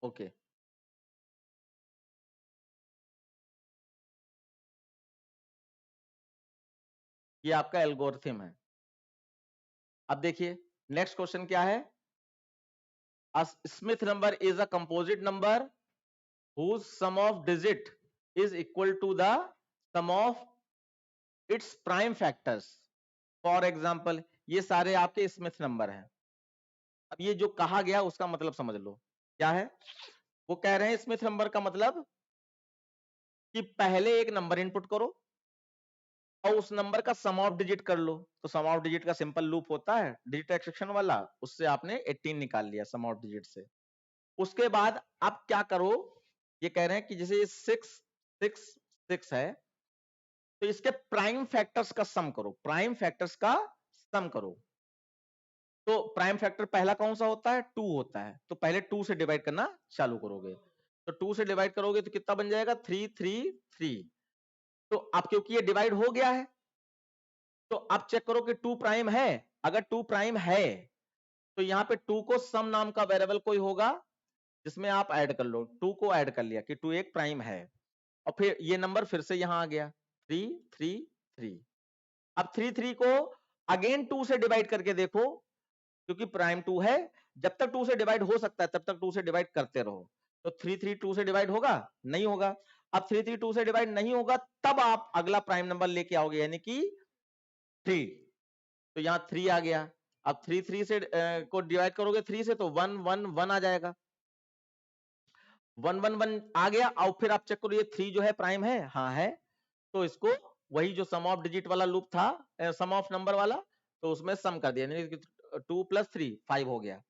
Okay, ये आपका algorithm है। अब देखिए नेक्स्ट क्वेश्चन क्या है। A Smith number is a composite number whose sum of digit is equal to the sum of its prime factors. For example ये सारे आपके स्मिथ नंबर हैं। अब ये जो कहा गया उसका मतलब समझ लो क्या है। वो कह रहे हैं स्मिथ नंबर का मतलब कि पहले एक नंबर इनपुट करो और उस नंबर का सम ऑफ डिजिट कर लो। तो सम ऑफ डिजिट का सिंपल लूप होता है डिजिट एक्सट्रैक्शन वाला, उससे आपने 18 निकाल लिया सम ऑफ डिजिट से। उसके बाद आप क्या करो, ये कह रहे हैं कि जैसे ये 6 है तो इसके प्राइम फैक्टर्स का सम करो, प्राइम फैक्टर्स का सम करो। तो प्राइम फैक्टर पहला कौन सा होता है, 2 होता है। तो पहले 2 से डिवाइड करना चालू करोगे, तो 2 से डिवाइड करोगे तो कितना बन जाएगा, 3 तो अब क्योंकि ये डिवाइड हो गया है तो आप चेक करो कि 2 प्राइम है। अगर 2 प्राइम है तो यहाँ पे 2 को सम नाम का वेरिएबल कोई होगा जिसमें आप ऐड कर लो। 2 को ऐड कर लिया कि 2 एक प्राइम है और फिर ये नंबर फिर से यहां आ गया 3 अब 3 को अगेन 2 से डिवाइड करके देखो क्योंकि प्राइम 2 है। जब तक 2 से डिवाइड हो सकता है तब तक 2 से डिवाइड करते रहो। तो 3 2 से डिवाइड होगा नहीं होगा। अब 3 2 से डिवाइड नहीं होगा तब आप अगला प्राइम नंबर लेके आओगे यानी कि 3। तो यहां 3 आ गया। अब 3 से को डिवाइड करोगे 3 से तो 1 आ जाएगा। 1 आ गया और फिर आप चेक करो ये 3 जो है प्राइम है, हाँ है। तो इसको वही जो सम ऑफ डिजिट वाला लूप था, सम ऑफ नंबर वाला, तो उसमें सम कर दिया यानी 2 + 3 5 हो गया।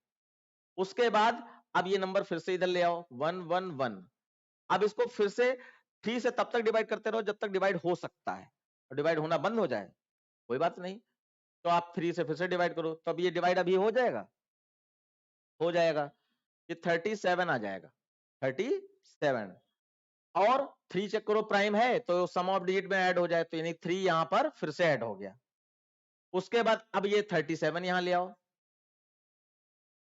उसके बाद अब ये नंबर फिर से इधर ले आओ 1 अब इसको फिर से 3 से तब तक डिवाइड करते रहो जब तक डिवाइड हो सकता है, डिवाइड होना बंद हो जाए कोई बात नहीं। तो आप 3 से फिर से डिवाइड करो तब ये डिवाइड अभी हो जाएगा, हो जाएगा। ये 37 आ जाएगा 37। और 3 चेक करो प्राइम है तो सम ऑफ डिजिट में ऐड हो जाए तो यानी 3 यहां पर फिर से ऐड हो गया। उसके बाद अब ये 37 यहां ले आओ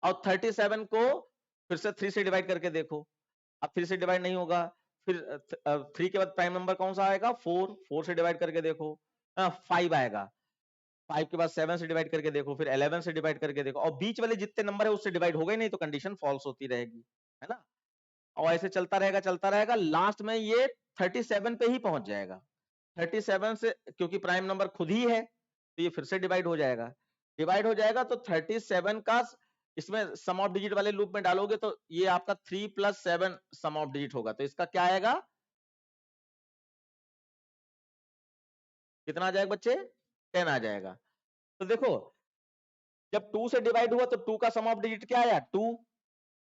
और 37 को फिर से 3 से डिवाइड करके देखो। अब 3 से डिवाइड नहीं होगा, फिर 3 के बाद प्राइम नंबर कौन सा आएगा, 4 से डिवाइड करके देखो 5 आएगा। 5 के बाद 7 से डिवाइड करके देखो, फिर 11 से डिवाइड करके देखो और बीच वाले जितने नंबर है उससे डिवाइड हो गए नहीं तो कंडीशन फॉल्स होती रहेगी, है ना। और ऐसे चलता रहेगा लास्ट में ये 37 पे ही पहुंच जाएगा। 37 से क्योंकि प्राइम नंबर खुद ही है तो ये फिर से डिवाइड हो जाएगा। डिवाइड हो जाएगा तो 37 का इसमें सम ऑफ डिजिट वाले लूप में डालोगे तो ये आपका 3 + 7 सम ऑफ डिजिट होगा। तो इसका क्या आएगा, कितना आ जाएगा बच्चे, 10 आ जाएगा। तो देखो जब 2 से डिवाइड हुआ तो 2 का सम ऑफ डिजिट क्या आया 2,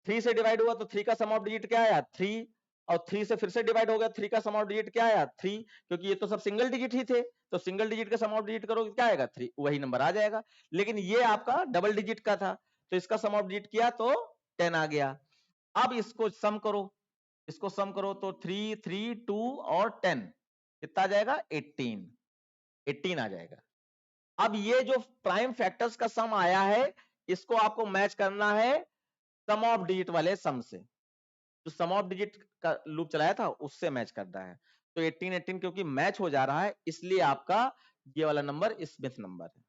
3 से डिवाइड हुआ तो 3 का सम ऑफ डिजिट क्या आया 3 और 3 से फिर से डिवाइड हो गया 3 का सम ऑफ डिजिट क्या आया 3 क्योंकि ये तो सब सिंगल डिजिट ही थे तो सिंगल डिजिट का सम ऑफ डिजिट करोगे क्या आएगा 3, वही नंबर आ जाएगा। लेकिन ये आपका डबल डिजिट का था तो इसका सम ऑफ डिजिट किया तो 10 आ गया। अब इसको सम करो, इसको सम करो तो 3 3 2 और 10 कितना आ जाएगा 18 आ जाएगा। अब ये जो प्राइम फैक्टर्स का सम आया है इसको आपको मैच करना है सम ऑफ डिजिट वाले सम से, जो सम ऑफ डिजिट का लूप चलाया था उससे मैच करना है। तो 18 क्योंकि मैच हो जा रहा है इसलिए आपका ये वाला नंबर स्मिथ नंबर है।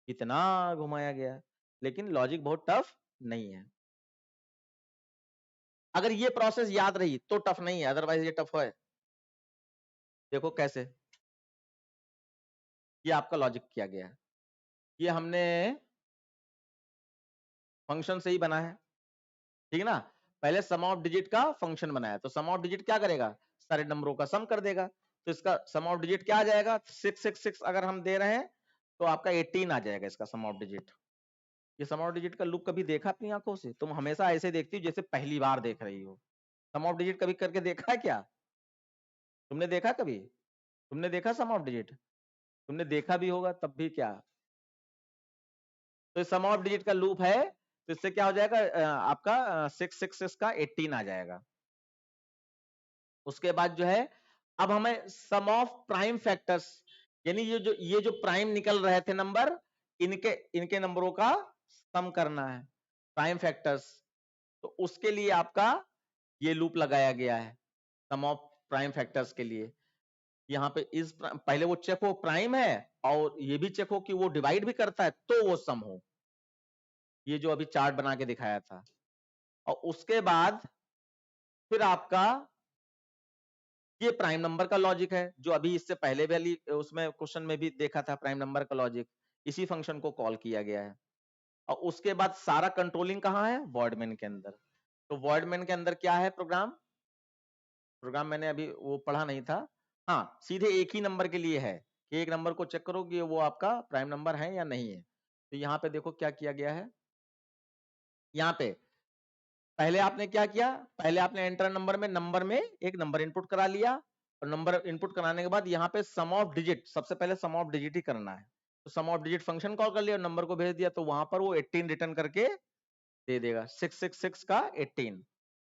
इतना घुमाया गया लेकिन लॉजिक बहुत टफ नहीं है। अगर ये प्रोसेस याद रही तो टफ नहीं है, अदरवाइज ये टफ है। देखो कैसे ये आपका लॉजिक किया गया है, ये हमने फंक्शन से ही बना है, ठीक है ना। पहले सम ऑफ डिजिट का फंक्शन बनाया तो सम ऑफ डिजिट क्या करेगा, सारे नंबरों का सम कर देगा। तो इसका सम ऑफ डिजिट क्या आ जाएगा 6 अगर हम दे रहे हैं तो आपका 18 आ जाएगा इसका सम ऑफ डिजिट। ये सम ऑफ डिजिट का लूप कभी देखा अपनी आंखों से, तुम हमेशा ऐसे देखती हो जैसे पहली बार देख रही हो। सम ऑफ डिजिट कभी करके देखा है क्या, तुमने देखा कभी, तुमने देखा सम ऑफ डिजिट, तुमने देखा भी होगा तब भी क्या। तो सम ऑफ डिजिट का लूप है तो इससे क्या हो जाएगा आपका 6 का 18 आ जाएगा। उसके बाद जो है अब हमें सम ऑफ प्राइम फैक्टर्स यानी ये जो प्राइम निकल रहे थे नंबर इनके इनके नंबरों का सम करना है, प्राइम फैक्टर्स। तो उसके लिए आपका ये लूप लगाया गया है सम ऑफ प्राइम फैक्टर्स के लिए। यहाँ पे इस पहले वो चेक हो प्राइम है और ये भी चेक हो कि वो डिवाइड भी करता है तो वो सम हो, ये जो अभी चार्ट बना के दिखाया था। और उसके बाद फिर आपका ये प्राइम नंबर का लॉजिक है जो अभी इससे पहले वाली उसमें क्वेश्चन में भी देखा था, प्राइम नंबर का लॉजिक, इसी फंक्शन को कॉल किया गया है। और उसके बाद सारा कंट्रोलिंग कहाँ है, वॉइडमेन के अंदर। तो वॉइडमेन के अंदर क्या है प्रोग्राम, प्रोग्राम मैंने अभी वो पढ़ा नहीं था। हाँ, सीधे एक ही नंबर के लिए है कि एक नंबर को चेक करो कि वो आपका प्राइम नंबर है या नहीं है। तो यहाँ पे देखो क्या किया गया है, यहाँ पे पहले आपने क्या किया, पहले आपने एंटर नंबर में एक नंबर इनपुट करा लिया, और नंबर इनपुट कराने के बाद यहाँ पे सम ऑफ डिजिट, सबसे पहले सम ऑफ डिजिट ही करना है। तो सम ऑफ डिजिट फंक्शन कॉल कर लिया और नंबर को भेज दिया, तो वहां पर वो 18 रिटर्न करके दे देगा, 666 का 18।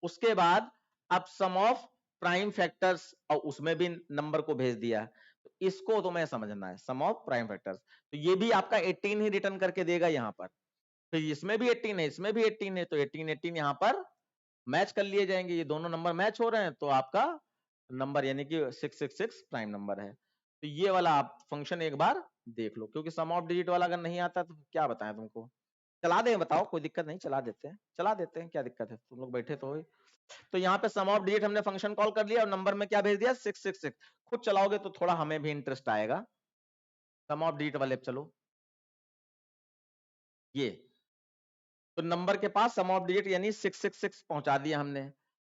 उसके बाद अब सम ऑफ प्राइम फैक्टर्स, और उसमें भी नंबर को भेज दिया। तो इसको तुम्हें समझना है, सम ऑफ प्राइम फैक्टर्स। तो ये भी आपका 18 ही रिटर्न करके देगा यहाँ पर। फिर इसमें भी 18 है, इसमें भी 18 है, तो 18 18 यहाँ पर मैच कर लिए जाएंगे, ये दोनों नंबर मैच हो रहे हैं, तो आपका नंबर यानी कि 666 प्राइम नंबर है। तो ये वाला आप फंक्शन एक बार देख लो, क्योंकि सम ऑफ डिजिट वाला अगर नहीं आता तो क्या बताएं तुमको, चला दें बताओ, कोई दिक्कत नहीं, चला देते हैं, चला देते हैं, क्या दिक्कत है, तुम लोग बैठे तो हो। तो यहाँ पे सम ऑफ डिजिट हमने फंक्शन कॉल कर लिया और नंबर में क्या भेज दिया, 666। खुद चलाओगे तो थोड़ा हमें भी इंटरेस्ट आएगा। सम ऑफ डिजिट वाले चलो, ये तो नंबर के पास सम ऑफ डिजिट यानी 666 पहुंचा दिया हमने।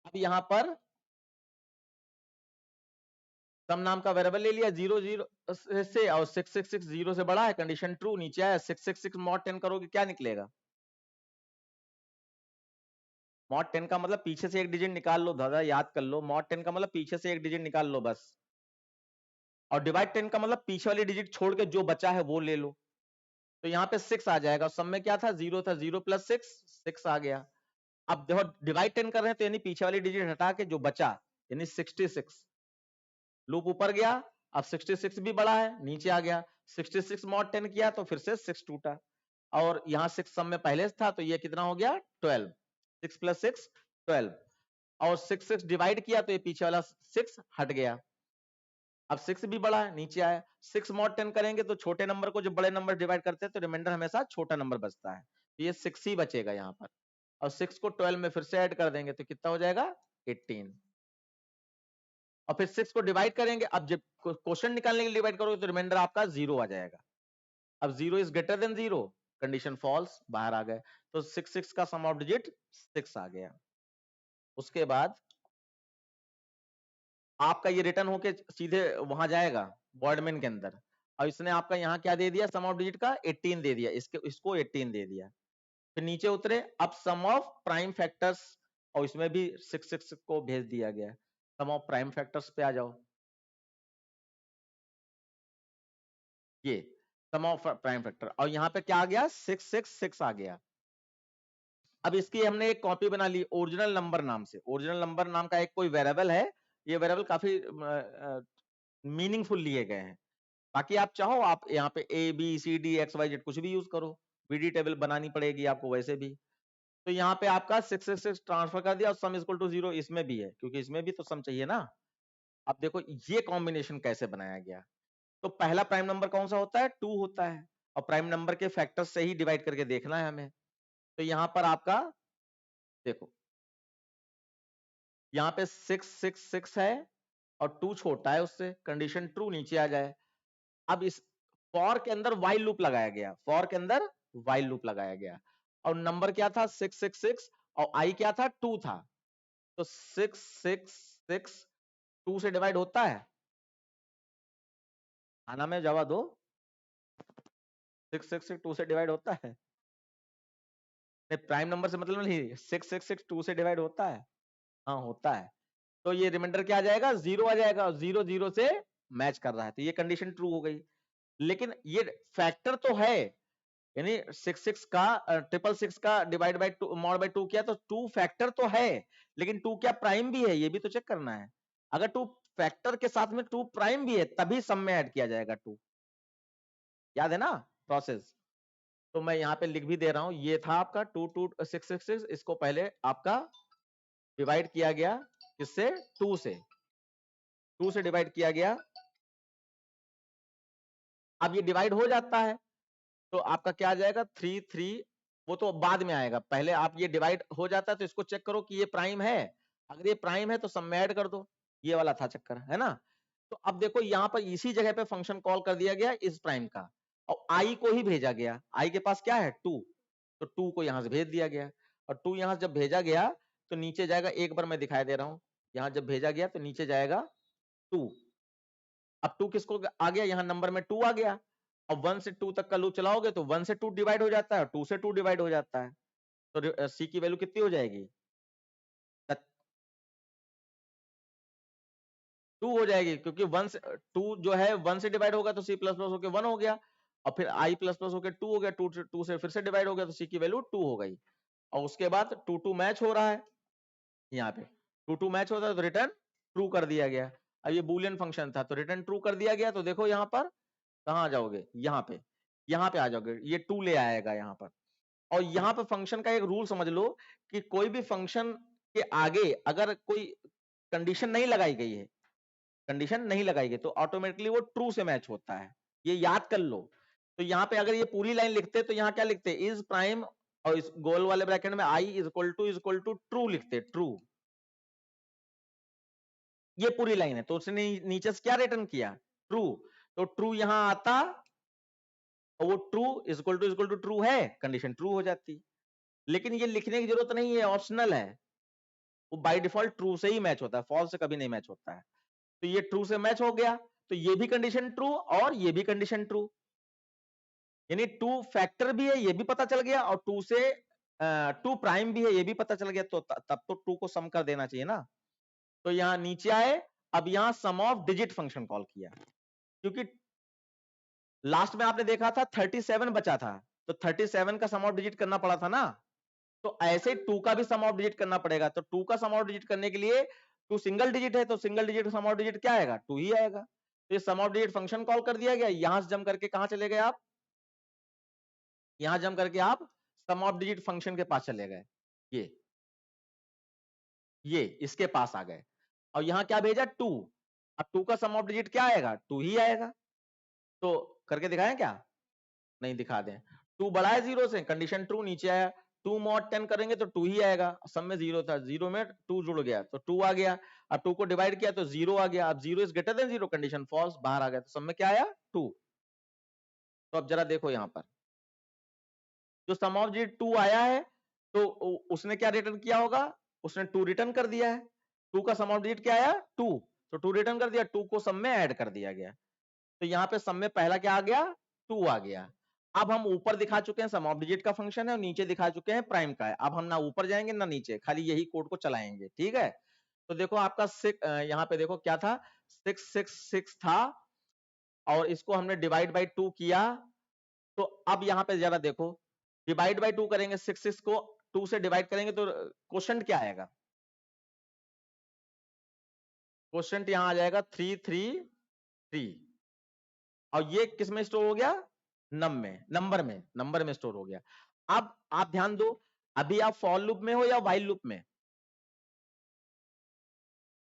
अब यहाँ पर सम नाम का वेरिएबल ले लिया 00 से, और 666 0 से बड़ा है, कंडीशन ट्रू, नीचे आया 666 मॉड 10 करोगे क्या निकलेगा, मॉड 10 का मतलब पीछे से एक डिजिट निकाल लो, दादा याद कर लो, मॉड 10 का मतलब पीछे से एक डिजिट निकाल लो बस, और डिवाइड 10 का मतलब पीछे वाली डिजिट छोड़ के जो बचा है वो ले लो। तो यहाँ पे 6 आ जाएगा, सब में क्या था, 0 था, 0 प्लस 6 आ गया। अब देखो डिवाइड 10 कर रहे हैं तो यानी पीछे वाली डिजिट हटा के जो बचा यानी 66, लूप ऊपर गया, अब 66 भी बड़ा है, नीचे आ गया, 66 मॉड 10 किया तो फिर से 6 टूटा, और यहाँ 6 सम में पहले से था तो ये कितना हो गया 12, 6 प्लस 6 12, और 6 डिवाइड किया तो ये पीछे वाला 6 हट गया, अब 6 भी बड़ा है, नीचे आया। 6 मॉड 10 करेंगे तो छोटे नंबर को जो बड़े नंबर डिवाइड करते हैं तो रिमाइंडर हमेशा छोटा नंबर बचता है, तो ये 6 ही बचेगा यहाँ पर, और 6 को 12 में फिर से ऐड कर देंगे तो कितना हो जाएगा 18, और फिर 6 को डिवाइड करेंगे, अब जब क्वेश्चन निकालने के लिए डिवाइड करोगे तो रिमाइंडर आपका 0 आ जाएगा। अब 0 is greater than 0, condition false, बाहर आ गए, तो 6 का सम ऑफ डिजिट 6 आ गया। उसके बाद आपका ये रिटर्न होके सीधे वहां जाएगा वॉइडमेन के अंदर, और इसने आपका यहाँ क्या दे दिया, सम ऑफ डिजिट का 18 दे दिया, इसको 18 दे दिया। फिर नीचे उतरे, अब सम ऑफ प्राइम फैक्टर्स, और इसमें भी 6 को भेज दिया गया। सम ऑफ प्राइम फैक्टर्स पे आ जाओ, ये सम ऑफ प्राइम फैक्टर, और यहाँ पे क्या आ गया 666 आ गया। अब इसकी हमने एक कॉपी बना ली ओरिजिनल नंबर नाम से, ओरिजिनल नंबर नाम का एक कोई वेरिएबल है, ये वेरिएबल काफी मीनिंगफुल लिए गए हैं। बाकी आप चाहो आप यहाँ पे A B C D X Y Z कुछ भी यूज करो, बीडी टेबल बनानी पड़ेगी आपको वैसे भी। तो यहाँ पे आपका 666 ट्रांसफर कर दिया, और सम इक्वल टू 0 इसमें भी है, क्योंकि इसमें भी तो सम चाहिए ना। अब देखो ये कॉम्बिनेशन कैसे बनाया गया, तो पहला प्राइम नंबर कौन सा होता है, 2 होता है, और प्राइम नंबर के फैक्टर से ही डिवाइड करके देखना है हमें। तो यहाँ पर आपका देखो, यहाँ पे 666 है और 2 छोटा है उससे, कंडीशन ट्रू, नीचे आ जाए। अब इस फॉर के अंदर वाइल लूप लगाया गया, फॉर के अंदर वाइल लूप लगाया गया, और नंबर क्या था 666, और आई क्या था 2 था, तो 666 2 से डिवाइड होता है, खाना में जवाब दो, 666 2 से डिवाइड होता है, प्राइम नंबर से मतलब नहीं, 666 2 से डिवाइड होता है, हाँ होता है। तो ये रिमाइंडर क्या आ जाएगा 0 आ जाएगा, और 0 0 से मैच कर रहा है, तो ये कंडीशन ट्रू हो गई। लेकिन ये फैक्टर तो है, यानी 66 का 666 का डिवाइड बाय 2 मॉड बाय 2 किया तो 2 फैक्टर तो है, लेकिन 2 क्या प्राइम भी है, ये भी तो चेक करना है। अगर 2 फैक्टर के साथ में 2 प्राइम भी है तभी सम में ऐड किया जाएगा 2, याद है ना प्रोसेस। तो मैं यहाँ पे लिख भी दे रहा हूं, ये था आपका 22666, इसको पहले आपका डिवाइड किया गया किससे, 2 से, 2 से डिवाइड किया गया। अब ये डिवाइड हो जाता है तो आपका क्या आ जाएगा, 3 वो तो बाद में आएगा, पहले आप ये डिवाइड हो जाता है तो इसको चेक करो कि ये प्राइम है, अगर ये प्राइम है तो सब में ऐड कर दो, ये वाला था चक्कर, है ना। तो अब देखो यहां पर इसी जगह पे फंक्शन कॉल कर दिया गया इस प्राइम का, और आई को ही भेजा गया, आई के पास क्या है 2, तो 2 को यहां से भेज दिया गया, और 2 यहां से जब भेजा गया तो नीचे जाएगा, एक बार मैं दिखाई दे रहा हूं, यहां जब भेजा गया तो नीचे जाएगा 2, अब 2 किसको आ गया, यहां नंबर में 2 आ गया, अब 1 से 2 तक का लूप चलाओगे तो 1 से 2 डिवाइड हो जाता है, 2 से 2 डिवाइड हो जाता है, तो सी की वैल्यू कितनी हो जाएगी, 2 हो जाएगी, क्योंकि 1 से 2 जो है 1 से डिवाइड होगा तो सी प्लस प्लस होकर 1 हो गया, और फिर आई प्लस प्लस होकर 2 हो गया, 2 से फिर से डिवाइड हो गया तो सी की वैल्यू 2 हो गई, और उसके बाद 2 मैच हो रहा है, यहाँ पे 2 मैच होता है तो रिटर्न ट्रू कर दिया गया। अब ये बूलियन फंक्शन था तो रिटर्न ट्रू कर दिया गया, तो देखो यहाँ पर कहाँ आ जाओगे, यहाँ पे आ जाओगे, ये 2 ले आएगा यहाँ पर। और यहाँ पे फंक्शन का एक रूल समझ लो कि कोई भी फंक्शन के आगे अगर कोई कंडीशन नहीं लगाई गई है, कंडीशन नहीं लगाई गई तो ऑटोमेटिकली वो ट्रू से मैच होता है, ये याद कर लो। तो यहाँ पे अगर ये पूरी लाइन लिखते तो यहाँ क्या लिखते, इज प्राइम, और इस गोल वाले ब्रैकेट में I is equal to true लिखते, ट्रू, ये पूरी लाइन है, तो उसने नीचे से क्या रिटर्न किया, ट्रू, तो ट्रू यहां आता, और वो ट्रू इक्वल टू ट्रू है, कंडीशन ट्रू हो जाती। लेकिन ये लिखने की जरूरत नहीं है, ऑप्शनल है, वो बाय डिफॉल्ट ट्रू से ही मैच होता है, फॉल्स से कभी नहीं मैच होता है। तो ये ट्रू से मैच हो गया, तो ये भी कंडीशन ट्रू और ये भी कंडीशन ट्रू, यानी 2 फैक्टर भी है ये भी पता चल गया, और 2 से 2 प्राइम भी है ये भी पता चल गया, तो तब तो 2 को सम कर देना चाहिए ना। तो यहां नीचे आए, अब यहां सम ऑफ डिजिट फंक्शन कॉल किया, क्योंकि लास्ट में आपने देखा था 37 बचा था, तो 37 का सम ऑफ डिजिट करना पड़ा था ना, तो ऐसे 2 का भी सम ऑफ डिजिट करना पड़ेगा, तो 2 का सम ऑफ डिजिट करने के लिए 2 सिंगल डिजिट है, तो single digit some of digit क्या आएगा, 2 ही आएगा, तो ये sum of digit function call कर दिया गया, यहां से जम करके कहां चले गए आप, यहां जम करके आप सम ऑफ डिजिट फंक्शन के पास चले गए, ये इसके पास आ गए, और यहां क्या भेजा 2, अब 2 का सम ऑफ डिजिट क्या आएगा, 2 ही आएगा, तो करके दिखाएं क्या, नहीं दिखा दें, 2 बड़ा है 0 से, कंडीशन ट्रू, नीचे आया 2 mod 10 करेंगे तो 2 ही आएगा, सब में 0 था, 0 में 2 जुड़ गया तो 2 आ गया, अब 2 को डिवाइड किया तो 0 आ गया, अब 0 is greater than 0, condition false, बाहर आ गया, तो सब में क्या आया 2। तो अब जरा देखो यहां पर जो सम ऑफ डिजिट 2 आया है, तो उसने क्या रिटर्न किया होगा, उसने 2 रिटर्न कर दिया है, 2 का सम ऑफ डिजिट क्या आया 2, तो 2 रिटर्न कर दिया, 2 को सम में ऐड कर दिया गया, तो यहाँ पे सम में पहला क्या आ गया 2 आ गया। अब हम ऊपर दिखा चुके हैं सम ऑफ डिजिट का फंक्शन है, और नीचे दिखा चुके हैं प्राइम का है, अब हम ना ऊपर जाएंगे ना नीचे, खाली यही कोड को चलाएंगे, ठीक है। तो देखो आपका यहाँ पे देखो क्या था, 666 था, और इसको हमने डिवाइड बाई 2 किया, तो अब यहाँ पे जरा देखो, डिवाइड बाई 2 करेंगे, 66 को 2 से डिवाइड करेंगे तो क्वोशंट क्या आएगा, क्वोशंट यहाँ आ जाएगा 333, और ये किस में स्टोर हो गया, नंबर में स्टोर हो गया। अब आप ध्यान दो, अभी आप फॉर लूप में हो या वाइल लूप में,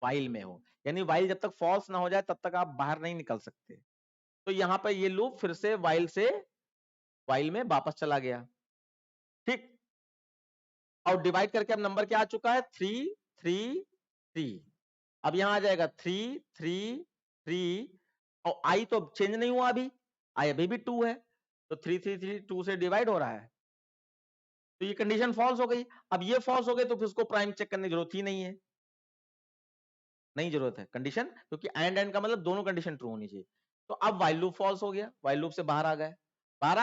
वाइल में हो, यानी वाइल जब तक फॉल्स ना हो जाए तब तक आप बाहर नहीं निकल सकते, तो यहां पर ये लूप फिर से वाइल में वापस चला गया, ठीक। और डिवाइड करके अब नंबर क्या आ चुका है 333, अब यहां आ जाएगा 333, और आई तो चेंज नहीं हुआ, आई अभी भी 2 है, तो 333 2 से डिवाइड हो रहा है, तो ये कंडीशन फॉल्स हो गई। अब ये फॉल्स हो गई तो फिर उसको प्राइम चेक करने की जरूरत ही नहीं है, नहीं जरूरत है कंडीशन, क्योंकि एंड का मतलब दोनों कंडीशन ट्रू होनी चाहिए। तो अब वाइल लूप फॉल्स हो गया, वाइल लूप से बाहर आ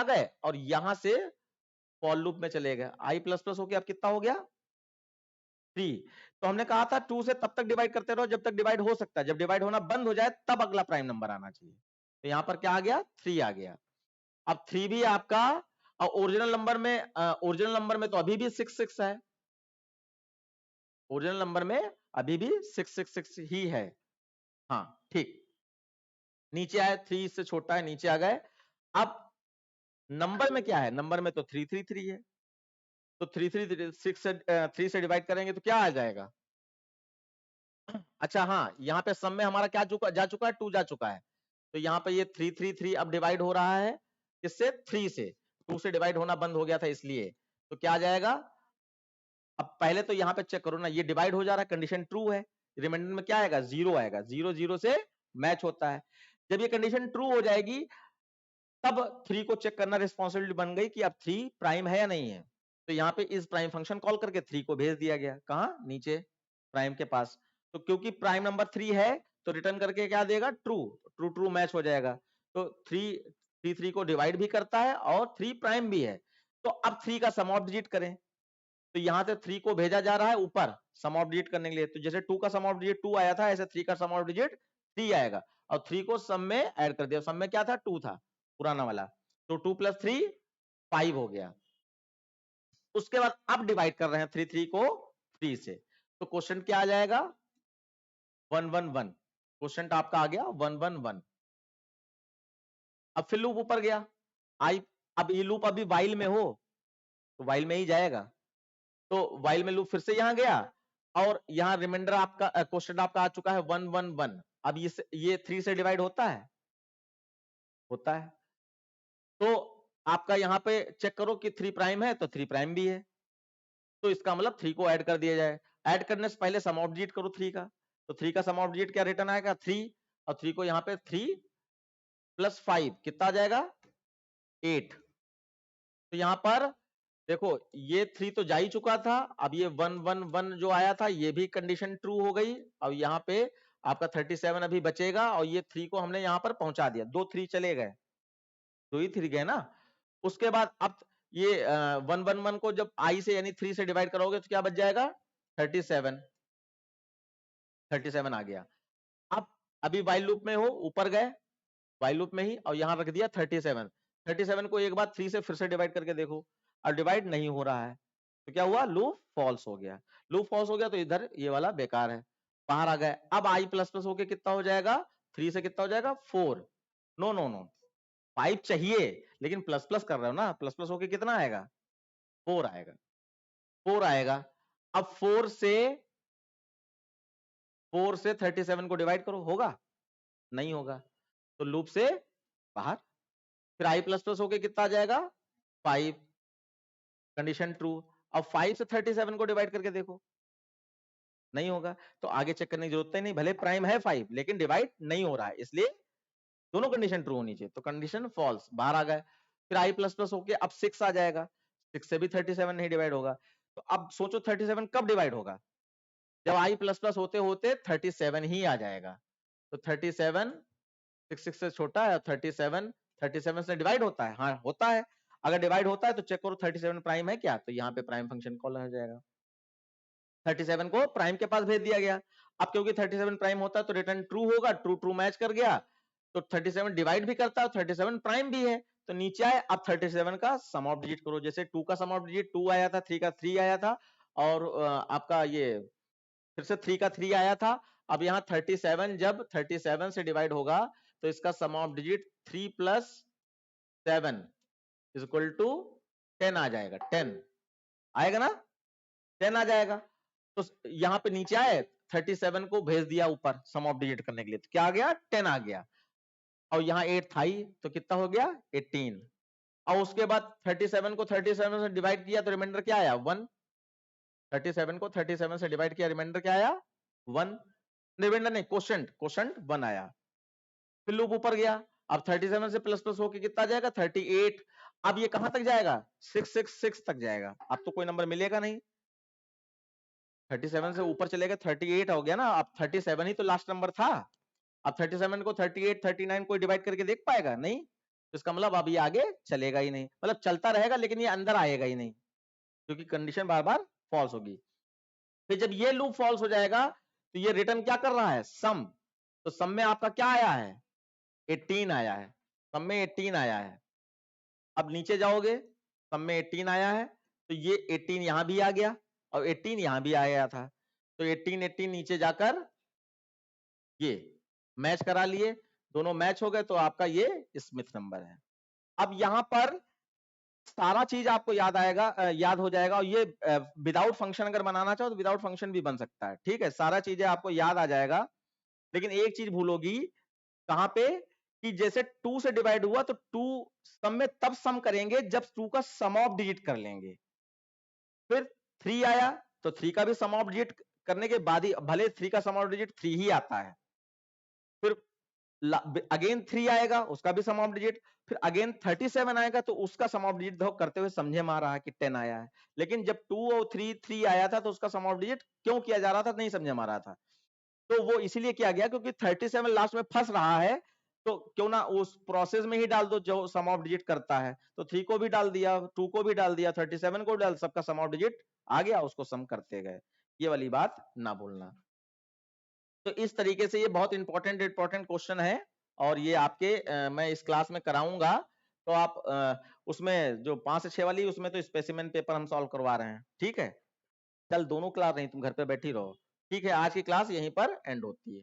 गए और यहां से फॉर लूप में चले गए, आई प्लस प्लस हो गया, अब कितना हो गया 3। तो हमने कहा था 2 से तब तक डिवाइड करते रहो जब तक डिवाइड हो सकता है, जब डिवाइड होना बंद हो जाए तब अगला प्राइम नंबर आना चाहिए, तो यहां पर क्या आ गया 3 आ गया। अब 3 भी आपका, और ओरिजिनल नंबर में तो अभी भी 66 है, ओरिजिनल नंबर में अभी भी 666 ही है, हाँ ठीक। नीचे आए 3 इससे छोटा है, नीचे आ गए। अब नंबर में क्या है, नंबर में तो 333 है, तो 3 से डिवाइड करेंगे तो क्या आ जाएगा। अच्छा हाँ, यहाँ पे सम में हमारा क्या जा चुका है, 2 जा चुका है, तो यहाँ पे ये 333 अब डिवाइड हो रहा है किससे, 3 से, 2 से डिवाइड होना बंद हो गया था इसलिए, तो क्या आ जाएगा। अब पहले तो यहाँ पे चेक करो ना, ये डिवाइड हो जा रहा है, कंडीशन ट्रू है, रिमाइंडर में क्या आएगा, 0 आएगा, 0 0 से मैच होता है। जब ये कंडीशन ट्रू हो जाएगी तब 3 को चेक करना रिस्पॉन्सिबिलिटी बन गई कि अब 3 प्राइम है या नहीं है, तो यहाँ पे इस प्राइम फंक्शन कॉल करके 3 को भेज दिया गया, कहां, नीचे प्राइम के पास। तो क्योंकि प्राइम नंबर 3 है तो रिटर्न करके क्या देगा, ट्रू, ट्रू ट्रू मैच हो जाएगा। तो 3 को डिवाइड भी करता है और 3 प्राइम भी है। तो अब 3 का सम ऑफ डिजिट करें, तो यहां से 3 को भेजा जा रहा है ऊपर सम ऑफ डिजिट करने के लिए, तो जैसे 2 का सम ऑफ डिजिट 2 आया था, ऐसे 3 का सम ऑफ डिजिट 3 आएगा, और 3 को सम में ऐड कर दिया, सम में क्या था, 2 था पुराना वाला, तो 2 + 3 5 हो गया। उसके बाद अब डिवाइड कर रहे हैं 3 को 3 से, तो क्वेश्चन क्या आ जाएगा, 1 1 1, क्वेश्चन आपका आ गया 1 1 1। अब फिर लूप ऊपर गया, अब ये लूप अभी वाइल में हो तो वाइल में ही जाएगा, तो वाइल में लूप फिर से यहां गया, और यहां रिमाइंडर आपका क्वेश्चन आपका आ चुका है 1 1 1। अब ये 3 से डिवाइड होता है, होता है, तो आपका यहां पे चेक करो कि 3 प्राइम है तो 3 प्राइम भी है, तो इसका मतलब 3 को ऐड कर दिया जाए। ऐड करने से पहले सम ऑफ डिजिट करो 3 का, तो 3 का सम ऑफ डिजिट क्या रिटर्न आएगा, 3, और 3 को यहां पे 3 + 5 कितना आ जाएगा, 8। तो यहां पर देखो ये 3 तो जा ही चुका था, अब ये 1 1 1 जो आया था ये भी कंडीशन ट्रू हो गई। अब यहाँ पे आपका 37 अभी बचेगा, और ये 3 को हमने यहाँ पर पहुंचा दिया, 2 3 चले गए, 2 ही 3 गए ना। उसके बाद अब ये 1 1 1 को जब i से यानी 3 से डिवाइड करोगे तो क्या बच जाएगा, 37 आ गया। अब अभी वाइल लूप में हो, ऊपर गए वाइल लूप में ही, और यहां रख दिया 37 को एक बार 3 से फिर से डिवाइड करके देखो, अब डिवाइड नहीं हो रहा है, तो क्या हुआ, लूप फॉल्स हो गया। लूप फॉल्स हो गया तो इधर ये वाला बेकार है, बाहर आ गए। अब i प्लस प्लस होके कितना हो जाएगा, 3 से कितना हो जाएगा, 4। नो नो नो, 5 चाहिए, लेकिन प्लस प्लस कर रहे हो ना, प्लस प्लस होके कितना आएगा, 4 आएगा, 4 आएगा। अब 4 से 37 को डिवाइड करो, होगा, नहीं होगा, तो लूप से बाहर। फिर i प्लस प्लस होके कितना आ जाएगा, 5, कंडीशन ट्रू। अब 5 से 37 को डिवाइड करके देखो, नहीं होगा, तो आगे चेक करने की जरूरत ही नहीं, भले प्राइम है 5 लेकिन डिवाइड नहीं हो रहा है, इसलिए दोनों कंडीशन ट्रू होनी चाहिए, तो कंडीशन फॉल्स, बाहर आ गए। फिर i प्लस प्लस होके अब 6 आ जाएगा, 6 से भी 37 नहीं डिवाइड होगा, तो अब सोचो 37 कब डिवाइड होगा, जब i प्लस प्लस होते होते 37 ही आ जाएगा। तो 37 6 से छोटा है, 37 से डिवाइड होता है, हाँ होता है। अगर डिवाइड होता है तो चेक करो 37 प्राइम है क्या, तो यहाँ पे प्राइम फंक्शन कॉल हो जाएगा, 37 को प्राइम के पास भेज दिया गया। अब क्योंकि 37 प्राइम होता है तो रिटर्न ट्रू होगा, ट्रू ट्रू मैच कर गया, तो 37 डिवाइड भी करता है, 37 प्राइम भी है, तो नीचे आए। अब 37 का सम ऑफ डिजिट करो, जैसे 2 का सम ऑफ डिजिट 2 आया था, 3 का 3 आया था, और आपका ये फिर से 3 का 3 आया था। अब यहाँ 37 जब 37 से डिवाइड होगा तो इसका सम ऑफ डिजिट 3 + 7 = 10 आ जाएगा, 10 आएगा ना, 10 आ जाएगा। तो यहाँ पे नीचे आए, 37 को भेज दिया ऊपर सम ऑफ डिजिट करने के लिए, तो क्या आ गया, 10 आ गया, और यहाँ 8 था ही, तो कितना हो गया, 18। और उसके बाद 37 को 37 से डिवाइड किया तो रिमाइंडर क्या आया, 1। 37 को 37 से डिवाइड किया, रिमाइंडर क्या आया, 1। रिमाइंडर नहीं, क्वोशंट 1 आया। फिर लूप ऊपर गया, अब 37 से प्लस प्लस होके कितना जाएगा, 38। अब ये कहां तक जाएगा, 666 तक जाएगा, अब तो कोई नंबर मिलेगा नहीं, 37 से ऊपर चलेगा, 38 हो गया ना, अब 37 ही तो लास्ट नंबर था। अब 37 को 38 39 कोई डिवाइड करके देख पाएगा नहीं, तो इसका मतलब अब ये आगे चलेगा ही नहीं, मतलब चलता रहेगा लेकिन ये अंदर आएगा ही नहीं, क्योंकि कंडीशन बार बार फॉल्स होगी। फिर जब ये लूप फॉल्स हो जाएगा तो ये रिटर्न क्या कर रहा है, सम, तो सम में आपका क्या आया है, 18 आया है, सम में 18 आया है। अब नीचे जाओगे, सम में 18 आया है, तो ये 18 यहां भी आ गया और 18 यहां भी आ गया था, तो 18 नीचे जाकर ये मैच करा लिए, दोनों मैच हो गए, तो आपका ये स्मिथ नंबर है। अब यहां पर सारा चीज आपको याद आएगा, याद हो जाएगा। और ये विदाउट फंक्शन अगर बनाना चाहो तो विदाउट फंक्शन भी बन सकता है, ठीक है। सारा चीजें आपको याद आ जाएगा, लेकिन एक चीज भूलोगी कहां पे, कि जैसे 2 से डिवाइड हुआ तो 2 सम में तब सम करेंगे जब 2 का सम ऑफ डिजिट कर लेंगे। फिर 3 आया तो 3 का भी सम ऑफ डिजिट करने के बाद ही, भले 3 का सम ऑफ डिजिट 3 ही आता है, फिर अगेन 3 आएगा, उसका भी सम ऑफ डिजिट, फिर अगेन 37 आएगा तो उसका सम ऑफ डिजिट देखो करते हुए समझे में आ रहा है कि 10 आया है। लेकिन जब 2 और 3 आया था तो उसका सम ऑफ डिजिट क्यों किया जा रहा था, नहीं समझे में आ रहा था। तो वो इसीलिए किया गया क्योंकि 37 लास्ट में फंस रहा है, तो क्यों ना उस प्रोसेस में ही डाल दो जो सम ऑफ डिजिट करता है। तो 3 को भी डाल दिया, 2 को भी डाल दिया, 37 को डाल, सबका सम ऑफ डिजिट आ गया, उसको सम करते गए। ये वाली बात ना भूलना। तो इस तरीके से ये बहुत इंपॉर्टेंट इंपॉर्टेंट क्वेश्चन है, और ये आपके मैं इस क्लास में कराऊंगा। तो आप उसमें जो 5 से 6 वाली, उसमें तो स्पेसिमेन पेपर हम सॉल्व करवा रहे हैं, ठीक है। कल दोनों क्लास नहीं, तुम घर पे बैठी रहो, ठीक है। आज की क्लास यहीं पर एंड होती है।